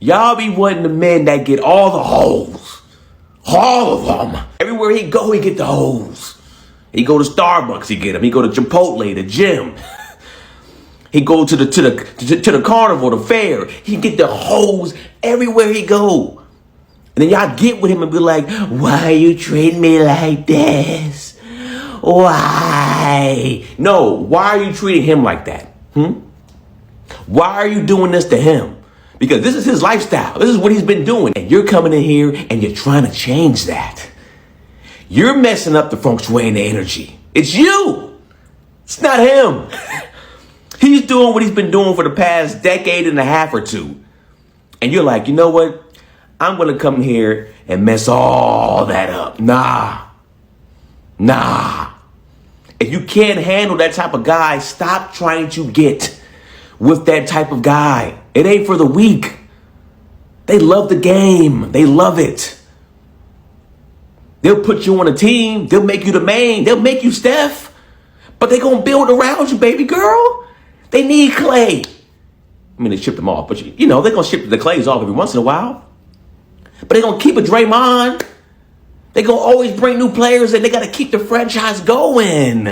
Y'all be wanting the men that get all the hoes. All of them. Everywhere he go, he get the hoes. He go to Starbucks, he get them. He go to Chipotle, the gym. He go to the carnival, the fair. He get the hoes everywhere he go. And then y'all get with him and be like, why you treating me like this? Why? No, why are you treating him like that? Why are you doing this to him? Because this is his lifestyle. This is what he's been doing. And you're coming in here and you're trying to change that. You're messing up the feng shui and the energy. It's you. It's not him. He's doing what he's been doing for the past decade and a half or two. And you're like, you know what? I'm going to come here and mess all that up. Nah. If you can't handle that type of guy, stop trying to get with that type of guy. It ain't for the weak. They love the game. They love it. They'll put you on a team. They'll make you the main. They'll make you Steph. But they going to build around you, baby girl. They need Clay. I mean, they shipped them off, but you know, they're going to ship the Clays off every once in a while. But they're going to keep a Draymond. They're going to always bring new players and they got to keep the franchise going.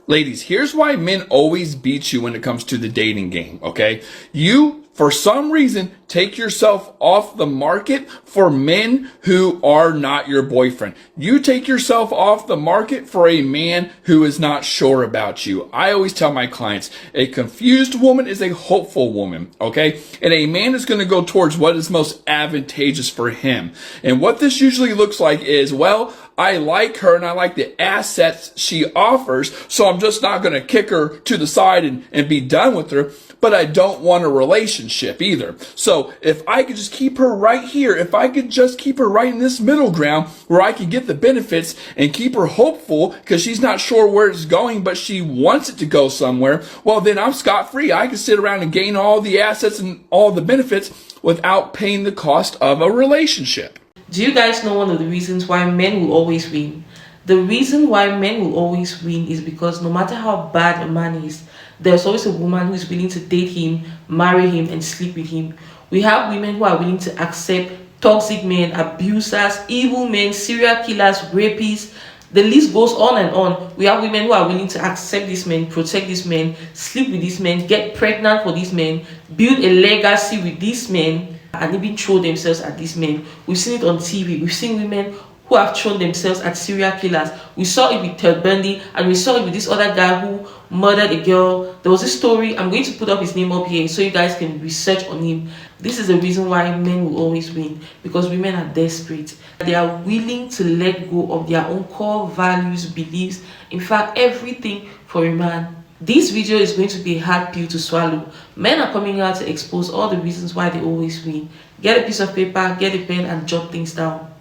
Ladies, here's why men always beat you when it comes to the dating game, okay? You, for some reason, take yourself off the market for men who are not your boyfriend. You take yourself off the market for a man who is not sure about you. I always tell my clients, a confused woman is a hopeful woman, okay? And a man is going to go towards what is most advantageous for him. And what this usually looks like is, well, I like her and I like the assets she offers, so I'm just not going to kick her to the side and be done with her. But I don't want a relationship either. So if I could just keep her right here, if I could just keep her right in this middle ground where I could get the benefits and keep her hopeful because she's not sure where it's going, but she wants it to go somewhere, well, then I'm scot-free. I can sit around and gain all the assets and all the benefits without paying the cost of a relationship. Do you guys know one of the reasons why men will always win? The reason why men will always win is because no matter how bad a man is, there's always a woman who is willing to date him, marry him, and sleep with him. We have women who are willing to accept toxic men, abusers, evil men, serial killers, rapists. The list goes on and on. We have women who are willing to accept these men, protect these men, sleep with these men, get pregnant for these men, build a legacy with these men, and even throw themselves at these men. We've seen it on TV. We've seen women who have thrown themselves at serial killers. We saw it with Ted Bundy, and we saw it with this other guy who murdered a girl. There was a story. I'm going to put up his name up here so you guys can research on him. This is the reason why men will always win, because women are desperate. They are willing to let go of their own core values, beliefs, in fact, everything for a man. This video is going to be a hard pill to swallow. Men are coming out to expose all the reasons why they always win. Get a piece of paper, get a pen, and jot things down.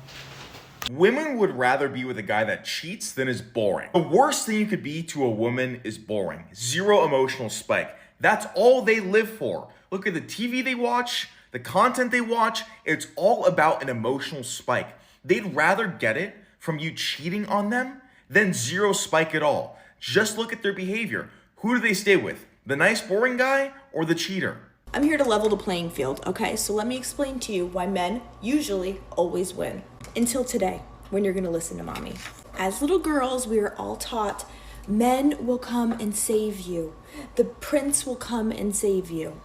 Women would rather be with a guy that cheats than is boring. The worst thing you could be to a woman is boring. Zero emotional spike. That's all they live for. Look at the TV they watch, the content they watch. It's all about an emotional spike. They'd rather get it from you cheating on them than zero spike at all. Just look at their behavior. Who do they stay with? The nice boring guy or the cheater? I'm here to level the playing field, okay? So let me explain to you why men usually always win. Until today, when you're gonna listen to mommy. As little girls, we are all taught men will come and save you. The prince will come and save you.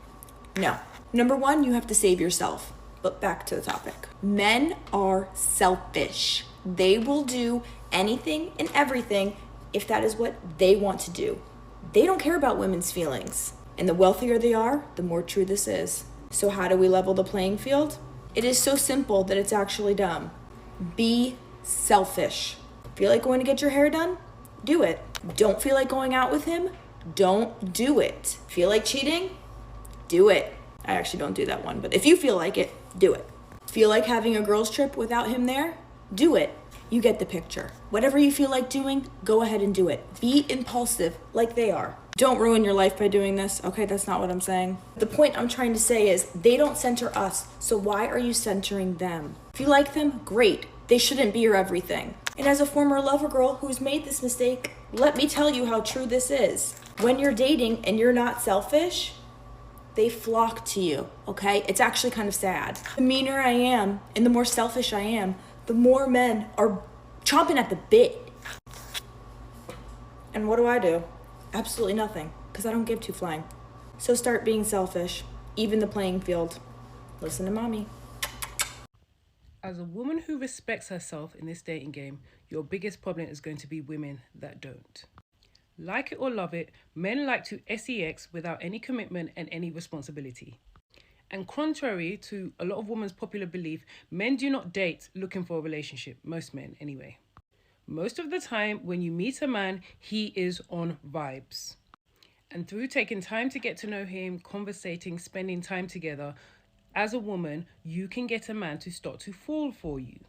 No. Number one, you have to save yourself. But back to the topic. Men are selfish. They will do anything and everything if that is what they want to do. They don't care about women's feelings. And the wealthier they are, the more true this is. So how do we level the playing field? It is so simple that it's actually dumb. Be selfish. Feel like going to get your hair done? Do it. Don't feel like going out with him? Don't do it. Feel like cheating? Do it. I actually don't do that one, but if you feel like it, do it. Feel like having a girls' trip without him there? Do it. You get the picture. Whatever you feel like doing, go ahead and do it. Be impulsive like they are. Don't ruin your life by doing this. Okay, that's not what I'm saying. The point I'm trying to say is they don't center us, so why are you centering them? If you like them, great. They shouldn't be your everything. And as a former lover girl who's made this mistake, let me tell you how true this is. When you're dating and you're not selfish, they flock to you, okay? It's actually kind of sad. The meaner I am and the more selfish I am, the more men are chomping at the bit. And what do? Absolutely nothing, because I don't give two flying. So start being selfish, even the playing field. Listen to mommy. As a woman who respects herself in this dating game, your biggest problem is going to be women that don't. Like it or love it, men like to sex without any commitment and any responsibility. And contrary to a lot of women's popular belief, men do not date looking for a relationship. Most men, anyway. Most of the time, when you meet a man, he is on vibes. And through taking time to get to know him, conversating, spending time together, as a woman, you can get a man to start to fall for you.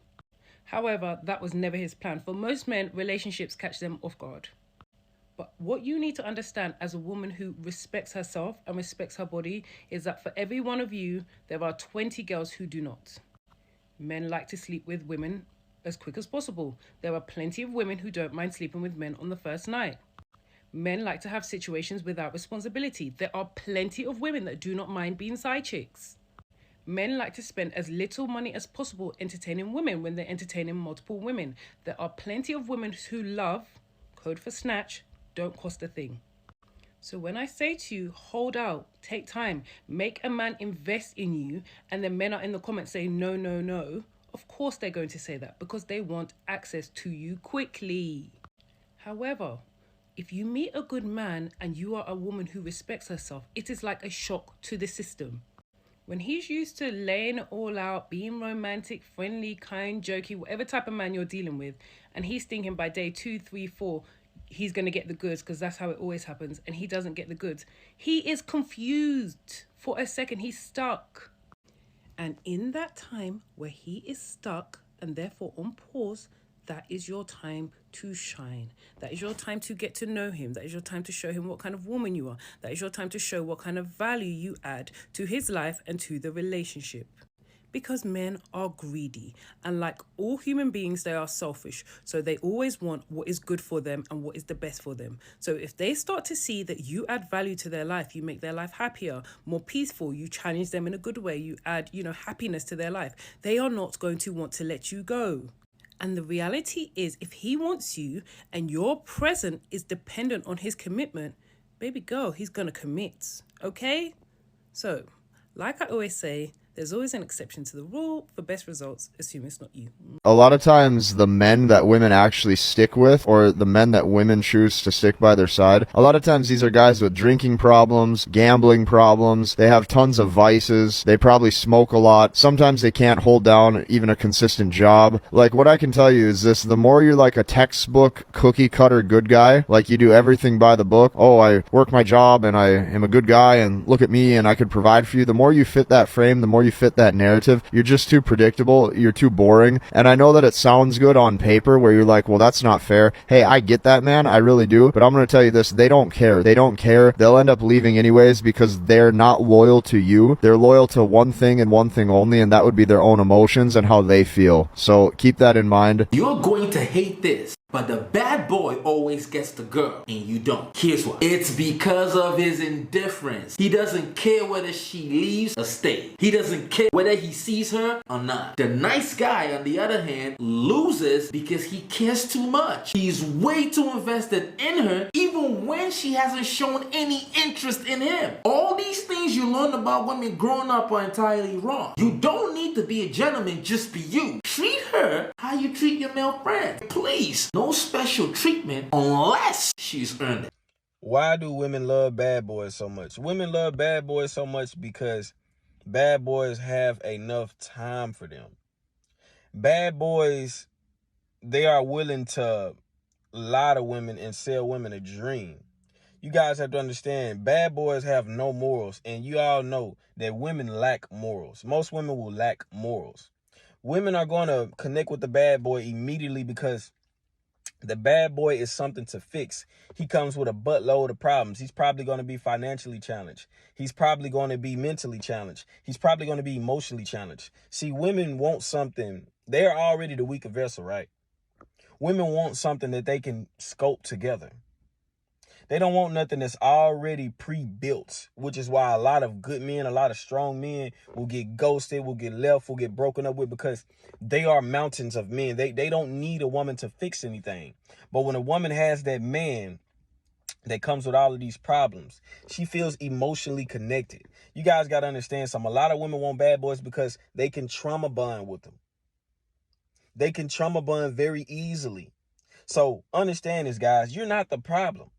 However, that was never his plan. For most men, relationships catch them off guard. But what you need to understand as a woman who respects herself and respects her body is that for every one of you, there are 20 girls who do not. Men like to sleep with women as quick as possible. There are plenty of women who don't mind sleeping with men on the first night. Men like to have situations without responsibility. There are plenty of women that do not mind being side chicks. Men like to spend as little money as possible entertaining women when they're entertaining multiple women. There are plenty of women who love, code for snatch, don't cost a thing. So when I say to you, hold out, take time, make a man invest in you, and then men are in the comments saying, no, no, no, of course they're going to say that because they want access to you quickly. However, if you meet a good man and you are a woman who respects herself, it is like a shock to the system. When he's used to laying it all out, being romantic, friendly, kind, jokey, whatever type of man you're dealing with, and he's thinking by day 2, 3, 4, he's going to get the goods because that's how it always happens, and he doesn't get the goods. He is confused. For a second, he's stuck. And in that time where he is stuck and therefore on pause, that is your time to shine. That is your time to get to know him. That is your time to show him what kind of woman you are. That is your time to show what kind of value you add to his life and to the relationship. Because men are greedy, and like all human beings, they are selfish. So they always want what is good for them and what is the best for them. So if they start to see that you add value to their life, you make their life happier, more peaceful, you challenge them in a good way, you add, happiness to their life, they are not going to want to let you go. And the reality is, if he wants you and your present is dependent on his commitment, baby girl, he's going to commit. Okay? So, like I always say, there's always an exception to the rule. For best results, assume it's not you. A lot of times the men that women actually stick with, or the men that women choose to stick by their side, a lot of times these are guys with drinking problems, gambling problems, they have tons of vices, they probably smoke a lot, sometimes they can't hold down even a consistent job. Like, what I can tell you is this: the more you're like a textbook cookie cutter good guy, like you do everything by the book, oh, I work my job and I am a good guy and look at me and I could provide for you, the more you fit that frame, the more you fit that narrative, you're just too predictable, you're too boring. And I know that it sounds good on paper where you're like, well, that's not fair. Hey, I get that, man, I really do. But I'm going to tell you this: they don't care. They don't care. They'll end up leaving anyways because they're not loyal to you. They're loyal to one thing and one thing only, and that would be their own emotions and how they feel. So keep that in mind. You're going to hate this, but the bad boy always gets the girl and you don't. Here's why. It's because of his indifference. He doesn't care whether she leaves or stays. He doesn't care whether he sees her or not. The nice guy, on the other hand, loses because he cares too much. He's way too invested in her even when she hasn't shown any interest in him. All these things you learn about women growing up are entirely wrong. You don't need to be a gentleman, just be you. Treat her how you treat your male friend. Please, no special treatment unless she's earned it. Why do women love bad boys so much? Women love bad boys so much because bad boys have enough time for them. Bad boys, they are willing to lie to women and sell women a dream. You guys have to understand, bad boys have no morals, and you all know that women lack morals. Most women will lack morals. Women are going to connect with the bad boy immediately because the bad boy is something to fix. He comes with a buttload of problems. He's probably going to be financially challenged. He's probably going to be mentally challenged. He's probably going to be emotionally challenged. See, women want something. They're already the weaker vessel, right? Women want something that they can sculpt together. They don't want nothing that's already pre-built, which is why a lot of good men, a lot of strong men will get ghosted, will get left, will get broken up with, because they are mountains of men. They don't need a woman to fix anything. But when a woman has that man that comes with all of these problems, she feels emotionally connected. You guys got to understand something. A lot of women want bad boys because they can trauma bond with them. They can trauma bond very easily. So understand this, guys. You're not the problem.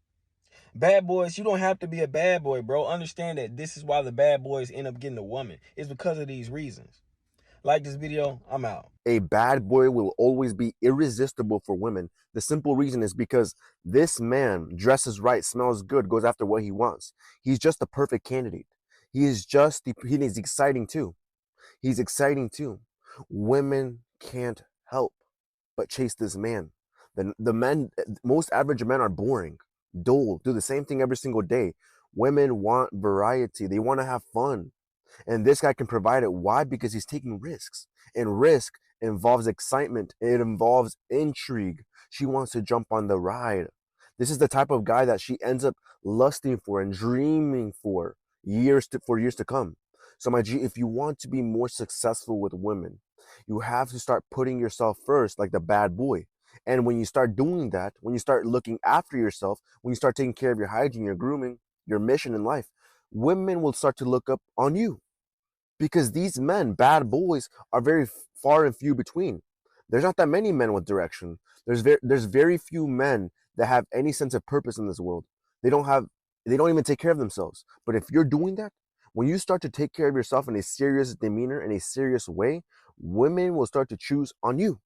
Bad boys, you don't have to be a bad boy, bro. Understand that this is why the bad boys end up getting a woman. It's because of these reasons. Like this video, I'm out. A bad boy will always be irresistible for women. The simple reason is because this man dresses right, smells good, goes after what he wants. He's just the perfect candidate. He is exciting too. He's exciting too. Women can't help but chase this man. The men, most average men are boring, dull, do the same thing every single day. Women want variety. They want to have fun. And this guy can provide it. Why? Because he's taking risks. And risk involves excitement. It involves intrigue. She wants to jump on the ride. This is the type of guy that she ends up lusting for and dreaming for years to come. So my G, if you want to be more successful with women, you have to start putting yourself first, like the bad boy. And when you start doing that, when you start looking after yourself, when you start taking care of your hygiene, your grooming, your mission in life, women will start to look up on you. Because these men, bad boys, are very far and few between. There's not that many men with direction. There's very few men that have any sense of purpose in this world. They don't even take care of themselves. But if you're doing that, when you start to take care of yourself in a serious demeanor, in a serious way, women will start to choose on you.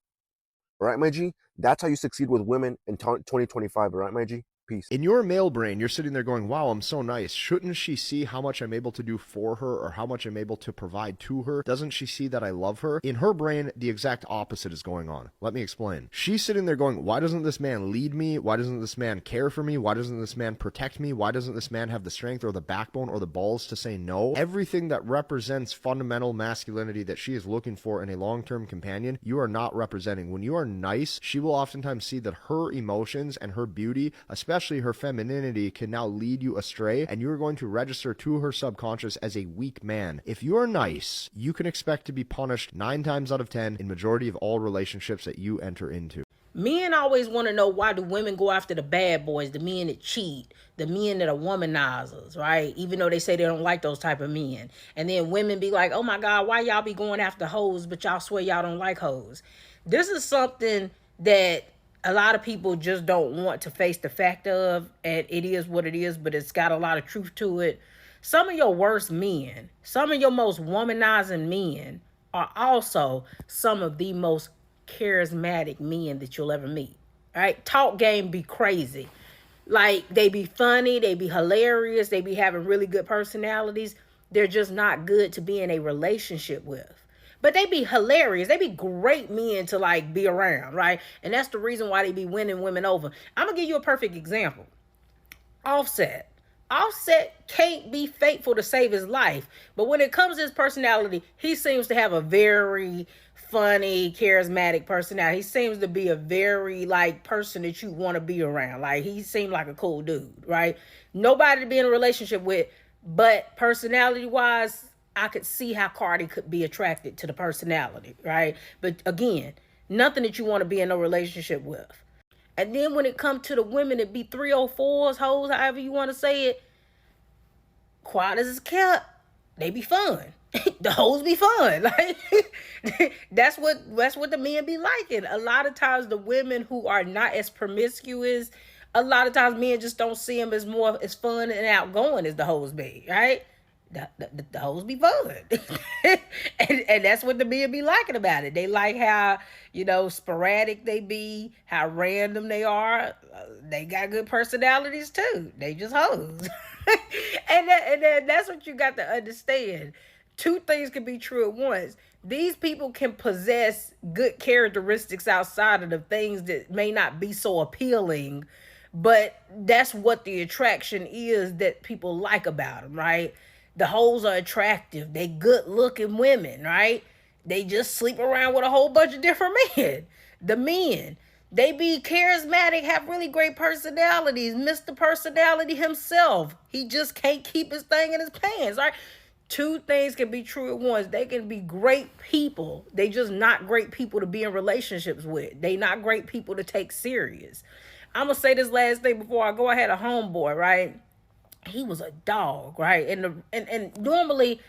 All right, my G? That's how you succeed with women in 2025. All right, my G? Peace. In your male brain, you're sitting there going, wow, I'm so nice. Shouldn't she see how much I'm able to do for her or how much I'm able to provide to her? Doesn't she see that I love her? In her brain, the exact opposite is going on. Let me explain. She's sitting there going, why doesn't this man lead me? Why doesn't this man care for me? Why doesn't this man protect me? Why doesn't this man have the strength or the backbone or the balls to say no? Everything that represents fundamental masculinity that she is looking for in a long-term companion, you are not representing. When you are nice, she will oftentimes see that her emotions and her beauty, especially her femininity, can now lead you astray, and you're going to register to her subconscious as a weak man. If you're nice, you can expect to be punished 9 times out of 10 in majority of all relationships that you enter into. Men always want to know, why do women go after the bad boys, the men that cheat, the men that are womanizers, right? Even though they say they don't like those type of men. And then women be like, oh my God, why y'all be going after hoes, but y'all swear y'all don't like hoes? This is something that a lot of people just don't want to face the fact of, and it is what it is, but it's got a lot of truth to it. Some of your worst men, some of your most womanizing men are also some of the most charismatic men that you'll ever meet. All right, talk game be crazy. Like, they be funny, they be hilarious, they be having really good personalities. They're just not good to be in a relationship with. But they be hilarious. They be great men to like be around, right? And that's the reason why they be winning women over. I'm gonna give you a perfect example. Offset. Offset can't be faithful to save his life. But when it comes to his personality, he seems to have a very funny, charismatic personality. He seems to be a very like person that you want to be around. Like, he seemed like a cool dude, right? Nobody to be in a relationship with, but personality wise, I could see how Cardi could be attracted to the personality, right? But again, nothing that you want to be in a relationship with. And then when it comes to the women that be 304s, hoes, however you want to say it, quiet as it's kept, they be fun. The hoes be fun. Like, that's what the men be liking. A lot of times the women who are not as promiscuous, a lot of times men just don't see them as more as fun and outgoing as the hoes be, right? The hoes be fun. and that's what the men be liking about it. They like how, sporadic they be, how random they are. They got good personalities too. They just hoes. and that's what you got to understand. 2 things can be true at once. These people can possess good characteristics outside of the things that may not be so appealing, but that's what the attraction is that people like about them, right? The hoes are attractive. They good looking women, right? They just sleep around with a whole bunch of different men. The men, They be charismatic, have really great personalities. Mr. Personality himself. He just can't keep his thing in his pants, right? Two things can be true at once. They can be great people. They just not great people to be in relationships with. They not great people to take serious. I'm going to say this last thing before I go. I had a homeboy, right? He was a dog, right? And normally,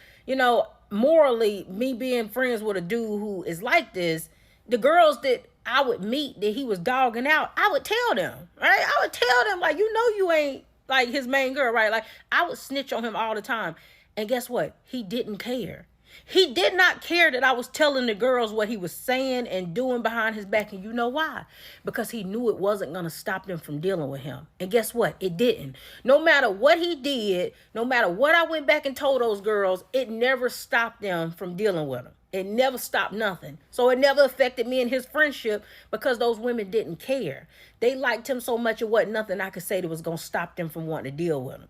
morally, me being friends with a dude who is like this, the girls that I would meet that he was dogging out, I would tell them, right? I would tell them, like, you ain't like his main girl, right? Like, I would snitch on him all the time. And guess what? He didn't care. He did not care that I was telling the girls what he was saying and doing behind his back. And you know why? Because he knew it wasn't going to stop them from dealing with him. And guess what? It didn't. No matter what he did, no matter what I went back and told those girls, it never stopped them from dealing with him. It never stopped nothing. So it never affected me and his friendship because those women didn't care. They liked him so much it wasn't nothing I could say that was going to stop them from wanting to deal with him.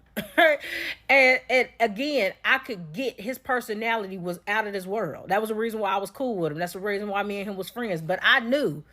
and again, I could get his personality was out of this world. That was the reason why I was cool with him. That's the reason why me and him was friends. But I knew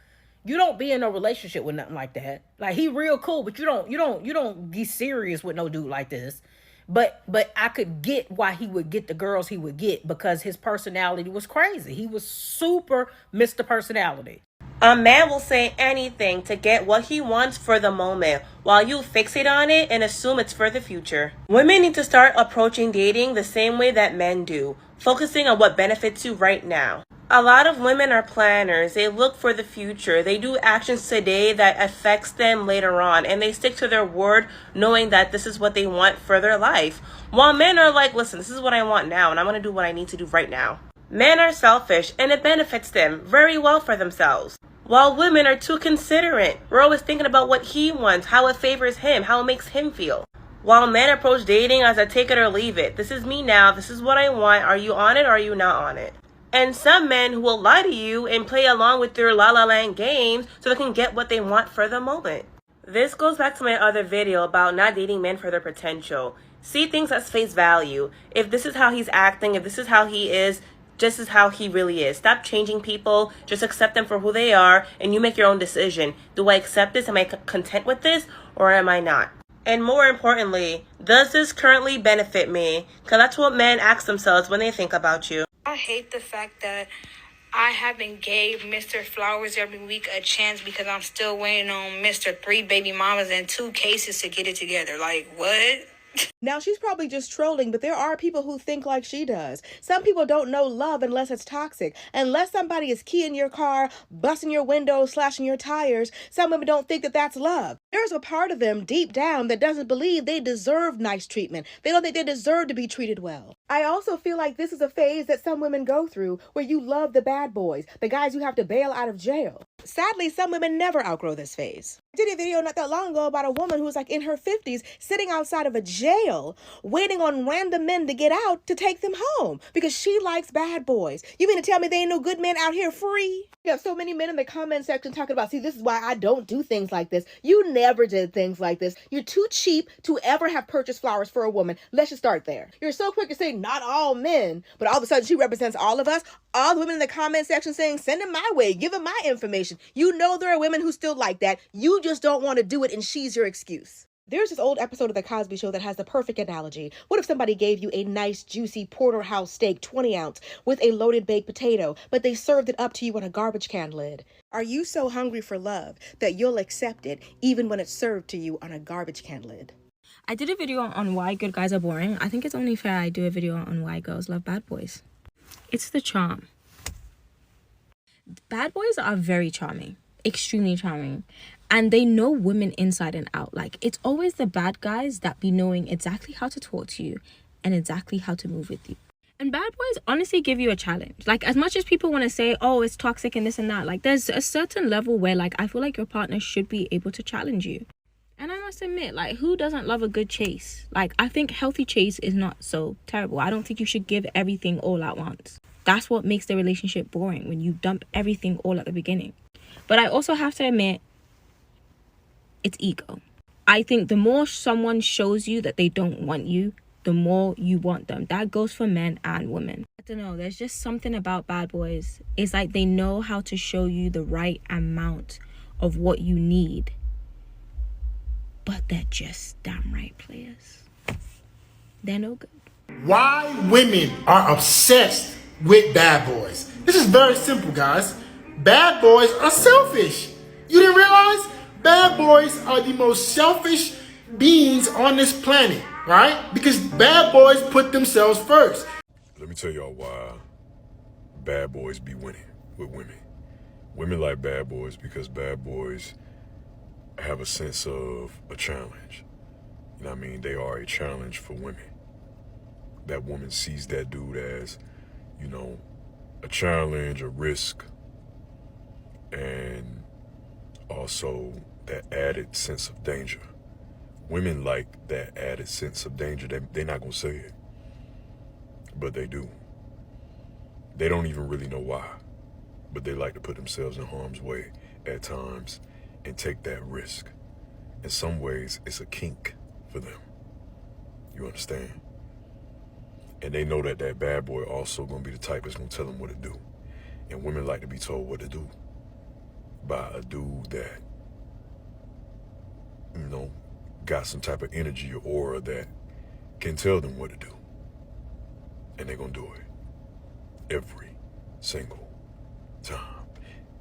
you don't be in a relationship with nothing like that. Like, he real cool, but you don't be serious with no dude like this. But I could get why he would get the girls he would get because his personality was crazy. He was super Mr. Personality. A man will say anything to get what he wants for the moment, while you fixate on it and assume it's for the future. Women need to start approaching dating the same way that men do, focusing on what benefits you right now. A lot of women are planners. They look for the future. They do actions today that affects them later on, and they stick to their word knowing that this is what they want for their life. While men are like, listen, this is what I want now, and I'm going to do what I need to do right now. Men are selfish, and it benefits them very well for themselves. While women are too considerate. We're always thinking about what he wants, how it favors him, how it makes him feel. While men approach dating as a take it or leave it. This is me now. This is what I want. Are you on it or are you not on it? And some men who will lie to you and play along with their la la land games so they can get what they want for the moment. This goes back to my other video about not dating men for their potential. See things as face value. If this is how he's acting, if this is how he is, just is how he really is. Stop changing people. Just accept them for who they are, and you make your own decision. Do I accept this? Am I content with this, or am I not? And more importantly, does this currently benefit me? Because that's what men ask themselves when they think about you. I hate the fact that I haven't gave Mr. Flowers every week a chance because I'm still waiting on Mr. 3 baby mamas and 2 cases to get it together. Like, what? Now, she's probably just trolling, but there are people who think like she does. Some people don't know love unless it's toxic. Unless somebody is keying your car, busting your windows, slashing your tires, some women don't think that that's love. There's a part of them deep down that doesn't believe they deserve nice treatment. They don't think they deserve to be treated well. I also feel like this is a phase that some women go through where you love the bad boys, the guys who have to bail out of jail. Sadly, some women never outgrow this phase. I did a video not that long ago about a woman who was like in her 50s sitting outside of a jail waiting on random men to get out to take them home because she likes bad boys. You mean to tell me there ain't no good men out here free? You have so many men in the comment section talking about, see, this is why I don't do things like this. You never did things like this. You're too cheap to ever have purchased flowers for a woman. Let's just start there. You're so quick to say not all men, but all of a sudden she represents all of us. All the women in the comment section saying, send them my way, give them my information. You know there are women who still like that. You just don't want to do it, and she's your excuse. There's this old episode of The Cosby Show that has the perfect analogy. What if somebody gave you a nice, juicy porterhouse steak, 20 ounce, with a loaded baked potato, but they served it up to you on a garbage can lid? Are you so hungry for love that you'll accept it even when it's served to you on a garbage can lid? I did a video on why good guys are boring. I think it's only fair I do a video on why girls love bad boys. It's the charm. Bad boys are very charming, extremely charming, and they know women inside and out. Like, it's always the bad guys that be knowing exactly how to talk to you and exactly how to move with you. And bad boys honestly give you a challenge. Like, as much as people want to say, oh, it's toxic and this and that, like, there's a certain level where, like, I feel like your partner should be able to challenge you. And I must admit, like, who doesn't love a good chase? Like, I think healthy chase is not so terrible. I don't think you should give everything all at once. That's what makes the relationship boring, when you dump everything all at the beginning. But I also have to admit, it's ego. I think the more someone shows you that they don't want you, the more you want them. That goes for men and women. I don't know, there's just something about bad boys. It's like they know how to show you the right amount of what you need. But they're just damn right players. They're no good. Why women are obsessed with bad boys. This is very simple, guys. Bad boys are selfish. You didn't realize? Bad boys are the most selfish beings on this planet, right? Because bad boys put themselves first. Let me tell y'all why bad boys be winning with women. Women like bad boys because bad boys have a sense of a challenge. You know what I mean? They are a challenge for women. That woman sees that dude as, you know, a challenge, a risk, and also that added sense of danger. Women like that added sense of danger. They're not going to say it, but they do. They don't even really know why, but they like to put themselves in harm's way at times and take that risk. In some ways, it's a kink for them. You understand? And they know that that bad boy also going to be the type that's going to tell them what to do. And women like to be told what to do by a dude that, you know, got some type of energy or aura that can tell them what to do. And they're going to do it every single time.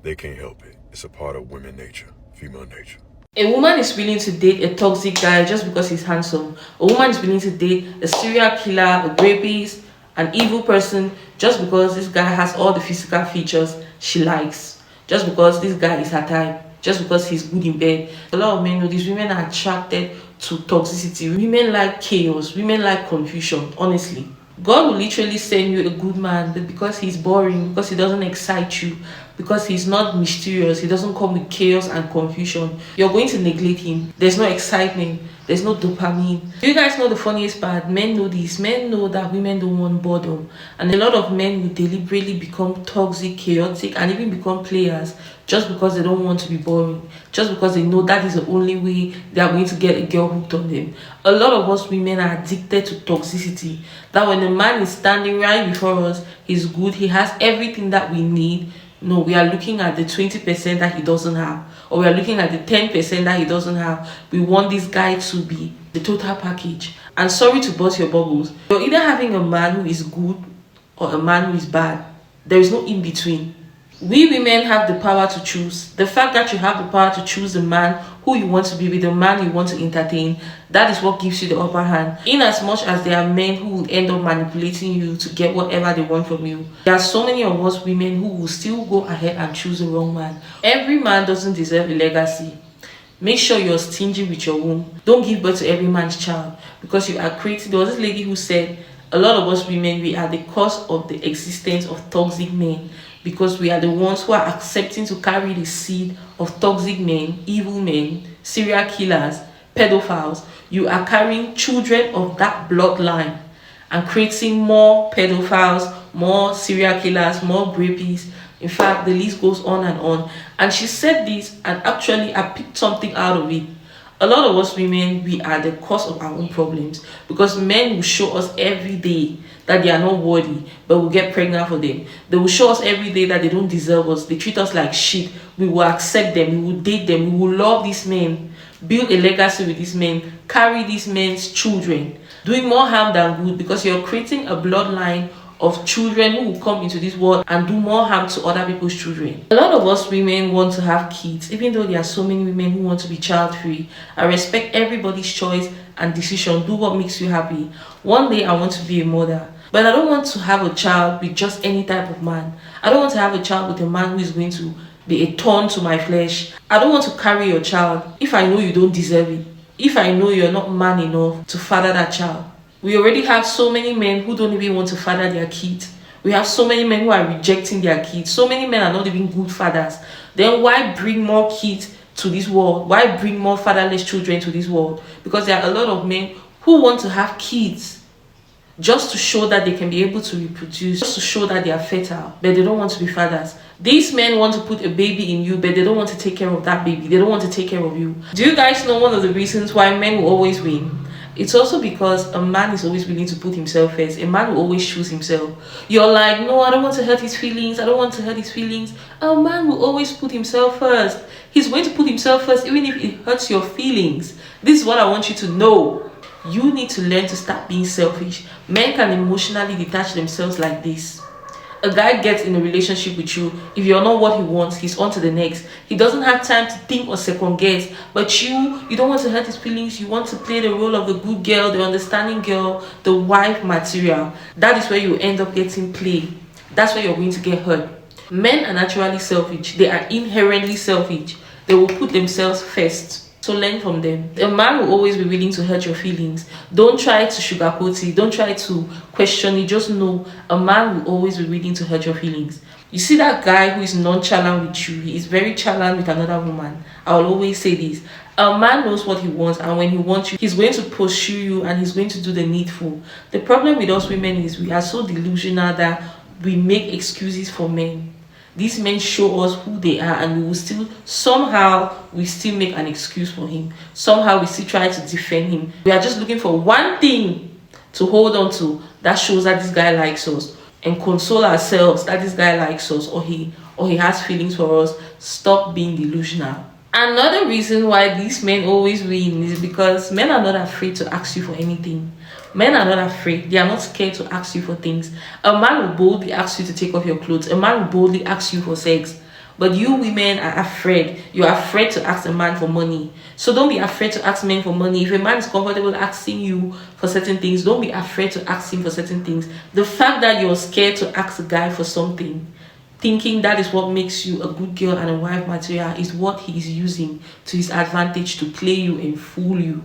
They can't help it. It's a part of women nature, female nature. A woman is willing to date a toxic guy just because he's handsome. A woman is willing to date a serial killer, a rapist, an evil person just because this guy has all the physical features she likes. Just because this guy is her type. Just because he's good in bed. A lot of men know these women are attracted to toxicity. Women like chaos. Women like confusion, honestly. God will literally send you a good man, but because he's boring, because he doesn't excite you, because he's not mysterious, he doesn't come with chaos and confusion, you're going to neglect him. There's no excitement, there's no dopamine. Do you guys know the funniest part? Men know this. Men know that women don't want boredom, and a lot of men will deliberately become toxic, chaotic, and even become players just because they don't want to be boring, just because they know that is the only way they are going to get a girl hooked on them. A lot of us women are addicted to toxicity, that when a man is standing right before us, he's good, he has everything that we need. No, we are looking at the 20% that he doesn't have, or we are looking at the 10% that he doesn't have. We want this guy to be the total package. And sorry to burst your bubbles, you're either having a man who is good or a man who is bad. There is no in between. We women have the power to choose. The fact that you have the power to choose the man who you want to be with, the man you want to entertain, that is what gives you the upper hand. In as much as there are men who will end up manipulating you to get whatever they want from you, there are so many of us women who will still go ahead and choose the wrong man. Every man doesn't deserve a legacy. Make sure you're stingy with your womb. Don't give birth to every man's child, because you are creating. There was this lady who said, a lot of us women, we are the cause of the existence of toxic men, because we are the ones who are accepting to carry the seed of toxic men, evil men, serial killers, pedophiles. You are carrying children of that bloodline and creating more pedophiles, more serial killers, more rapists. In fact, the list goes on and on. And she said this, and actually I picked something out of it. A lot of us women, we are the cause of our own problems, because men will show us every day that they are not worthy, but we'll get pregnant for them. They will show us every day that they don't deserve us. They treat us like shit. We will accept them. We will date them. We will love these men, build a legacy with these men, carry these men's children, doing more harm than good, because you're creating a bloodline of children who will come into this world and do more harm to other people's children. A lot of us women want to have kids, even though there are so many women who want to be child-free. I respect everybody's choice and decision. Do what makes you happy. One day I want to be a mother, but I don't want to have a child with just any type of man. I don't want to have a child with a man who is going to be a thorn to my flesh. I don't want to carry your child if I know you don't deserve it, if I know you're not man enough to father that child. We already have so many men who don't even want to father their kids. We have so many men who are rejecting their kids. So many men are not even good fathers. Then why bring more kids to this world? Why bring more fatherless children to this world? Because there are a lot of men who want to have kids just to show that they can be able to reproduce, just to show that they are fertile, but they don't want to be fathers. These men want to put a baby in you, but they don't want to take care of that baby. They don't want to take care of you. Do you guys know one of the reasons why men will always win? It's also because a man is always willing to put himself first. A man will always choose himself. You're like, no, I don't want to hurt his feelings. I don't want to hurt his feelings. A man will always put himself first. He's going to put himself first even if it hurts your feelings. This is what I want you to know. You need to learn to stop being selfish. Men can emotionally detach themselves like this. A guy gets in a relationship with you. If you're not what he wants, he's on to the next. He doesn't have time to think or second guess. But you don't want to hurt his feelings. You want to play the role of the good girl, the understanding girl, the wife material. That is where you end up getting played. That's where you're going to get hurt. Men are naturally selfish. They are inherently selfish. They will put themselves first. So learn from them. A man will always be willing to hurt your feelings. Don't try to sugarcoat it. Don't try to question it. Just know a man will always be willing to hurt your feelings. You see that guy who is nonchalant with you, he is very chalant with another woman. I will always say this. A man knows what he wants, and when he wants you, he's going to pursue you and he's going to do the needful. The problem with us women is we are so delusional that we make excuses for men. These men show us who they are, and we will still make an excuse for him. Somehow we still try to defend him. We are just looking for one thing to hold on to that shows that this guy likes us, and console ourselves that this guy likes us, or he has feelings for us. Stop being delusional. Another reason why these men always win is because men are not afraid to ask you for anything. Men are not afraid. They are not scared to ask you for things. A man will boldly ask you to take off your clothes. A man will boldly ask you for sex. But you women are afraid. You are afraid to ask a man for money. So don't be afraid to ask men for money. If a man is comfortable asking you for certain things, don't be afraid to ask him for certain things. The fact that you're scared to ask a guy for something, thinking that is what makes you a good girl and a wife material, is what he is using to his advantage to play you and fool you.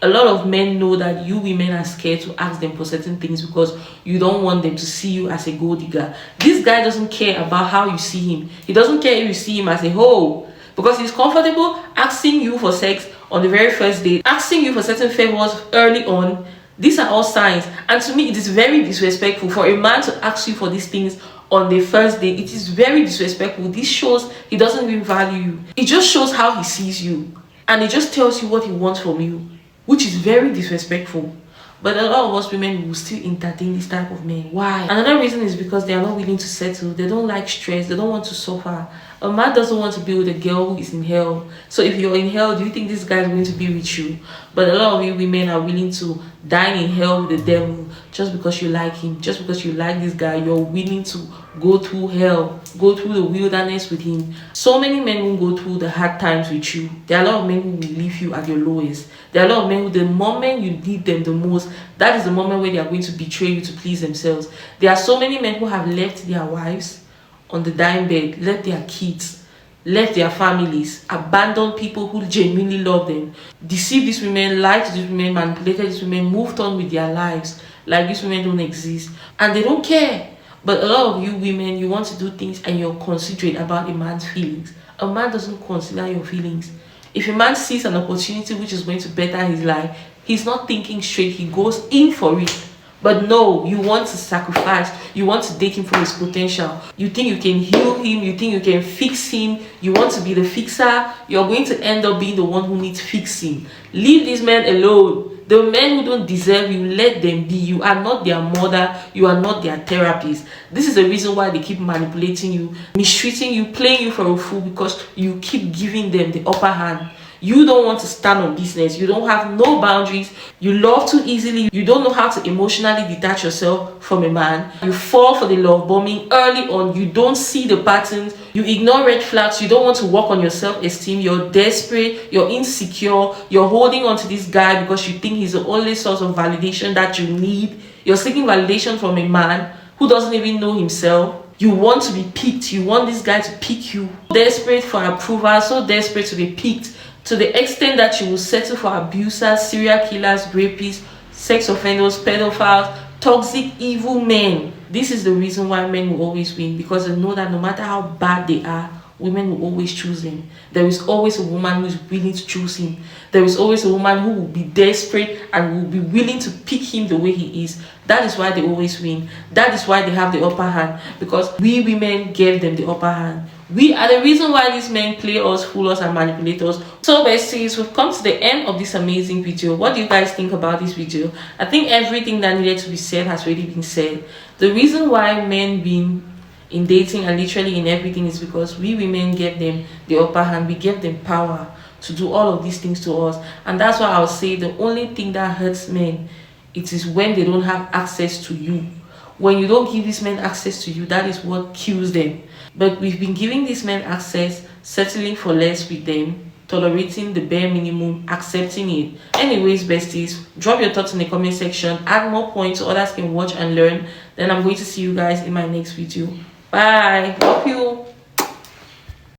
A lot of men know that you women are scared to ask them for certain things because you don't want them to see you as a gold digger. This guy doesn't care about how you see him. He doesn't care if you see him as a hoe, because he's comfortable asking you for sex on the very first date, asking you for certain favors early on. These are all signs, and to me it is very disrespectful for a man to ask you for these things on the first date. It is very disrespectful. This shows he doesn't even value you. It just shows how he sees you, and it just tells you what he wants from you, which is very disrespectful. But a lot of us women will still entertain this type of men. Why? Another reason is because they are not willing to settle. They don't like stress. They don't want to suffer. A man doesn't want to be with a girl who is in hell. So if you're in hell, do you think this guy is going to be with you? But a lot of you women are willing to dine in hell with the devil just because you like him. Just because you like this guy, you're willing to go through hell, go through the wilderness with him. So many men will go through the hard times with you. There are a lot of men who will leave you at your lowest. There are a lot of men who, the moment you need them the most, that is the moment where they are going to betray you to please themselves. There are so many men who have left their wives on the dying bed, left their kids, left their families, abandoned people who genuinely love them, deceived these women, lied to these women, manipulated these women, moved on with their lives like these women don't exist, and they don't care. But a lot of you women, you want to do things and you're considerate about a man's feelings. A man doesn't consider your feelings. If a man sees an opportunity which is going to better his life, he's not thinking straight, he goes in for it. But no, you want to sacrifice. You want to date him for his potential. You think you can heal him. You think you can fix him. You want to be the fixer. You're going to end up being the one who needs fixing. Leave these men alone. The men who don't deserve you, let them be. You are not their mother. You are not their therapist. This is the reason why they keep manipulating you, mistreating you, playing you for a fool, because you keep giving them the upper hand. You don't want to stand on business. You don't have no boundaries. You love too easily. You don't know how to emotionally detach yourself from a man. You fall for the love bombing early on. You don't see the patterns. You ignore red flags. You don't want to work on your self-esteem. You're desperate. You're insecure. You're holding on to this guy because you think he's the only source of validation that you need. You're seeking validation from a man who doesn't even know himself. You want to be picked. You want this guy to pick you. Desperate for approval. So desperate to be picked, to the extent that you will settle for abusers, serial killers, rapists, sex offenders, pedophiles, toxic, evil men. This is the reason why men will always win, because they know that no matter how bad they are, women will always choose him. There is always a woman who is willing to choose him. There is always a woman who will be desperate and will be willing to pick him the way he is. That is why they always win. That is why they have the upper hand, because we women gave them the upper hand. We are the reason why these men play us, fool us, and manipulate us. So besties, we've come to the end of this amazing video. What do you guys think about this video? I think everything that needed to be said has already been said. The reason why men win in dating and literally in everything is because we women give them the upper hand. We give them power to do all of these things to us. And that's why I'll say the only thing that hurts men, it is when they don't have access to you. When you don't give these men access to you, that is what kills them. But we've been giving these men access, settling for less with them, tolerating the bare minimum, accepting it. Anyways, besties, drop your thoughts in the comment section, add more points so others can watch and learn. Then I'm going to see you guys in my next video. Bye. Love you.